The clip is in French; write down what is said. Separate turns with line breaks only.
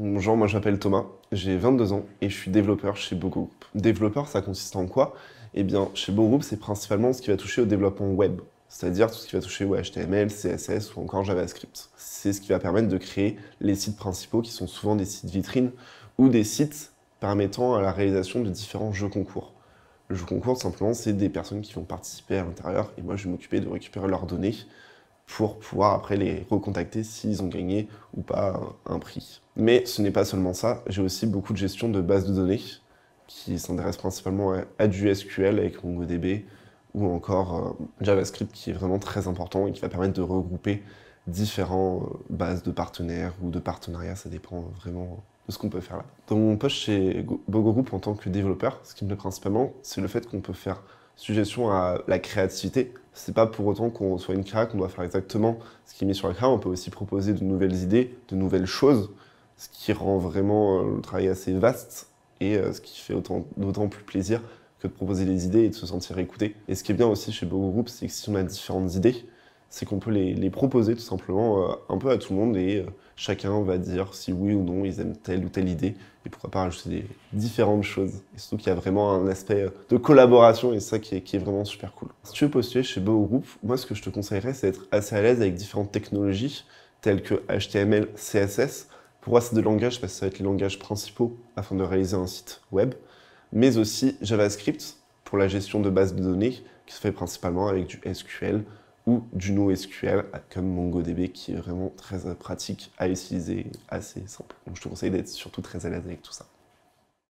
Bonjour, moi j'appelle Thomas, j'ai 22 ans et je suis développeur chez Bogo Group. Développeur, ça consiste en quoi? Eh bien, chez Bogo Group, c'est principalement ce qui va toucher au développement web, c'est-à-dire tout ce qui va toucher au HTML, CSS ou encore JavaScript. C'est ce qui va permettre de créer les sites principaux qui sont souvent des sites vitrines ou des sites permettant à la réalisation de différents jeux concours. Le jeu concours, tout simplement, c'est des personnes qui vont participer à l'intérieur et moi je vais m'occuper de récupérer leurs données pour pouvoir après les recontacter s'ils ont gagné ou pas un prix. Mais ce n'est pas seulement ça, j'ai aussi beaucoup de gestion de bases de données qui s'intéressent principalement à du SQL avec MongoDB ou encore JavaScript qui est vraiment très important et qui va permettre de regrouper différentes bases de partenaires ou de partenariats, ça dépend vraiment de ce qu'on peut faire là. Dans mon poste chez Bogo Group en tant que développeur, ce qui me plaît principalement, c'est le fait qu'on peut faire suggestion à la créativité. C'est pas pour autant qu'on soit une créa qu'on doit faire exactement ce qui est mis sur la créa, on peut aussi proposer de nouvelles idées, de nouvelles choses, ce qui rend vraiment le travail assez vaste et ce qui fait d'autant plus plaisir que de proposer des idées et de se sentir écouté. Et ce qui est bien aussi chez Bogo Group, c'est que si on a différentes idées, c'est qu'on peut les proposer tout simplement un peu à tout le monde et chacun va dire si oui ou non ils aiment telle ou telle idée et pourquoi pas rajouter des différentes choses. Et surtout qu'il y a vraiment un aspect de collaboration et c'est ça qui est vraiment super cool. Si tu veux postuler chez Bogo Group, moi ce que je te conseillerais c'est d'être assez à l'aise avec différentes technologies telles que HTML, CSS. Pour moi c'est deux langages parce que ça va être les langages principaux afin de réaliser un site web, mais aussi JavaScript pour la gestion de bases de données qui se fait principalement avec du SQL ou du NoSQL comme MongoDB qui est vraiment très pratique à utiliser, assez simple. Donc je te conseille d'être surtout très à l'aise avec tout ça.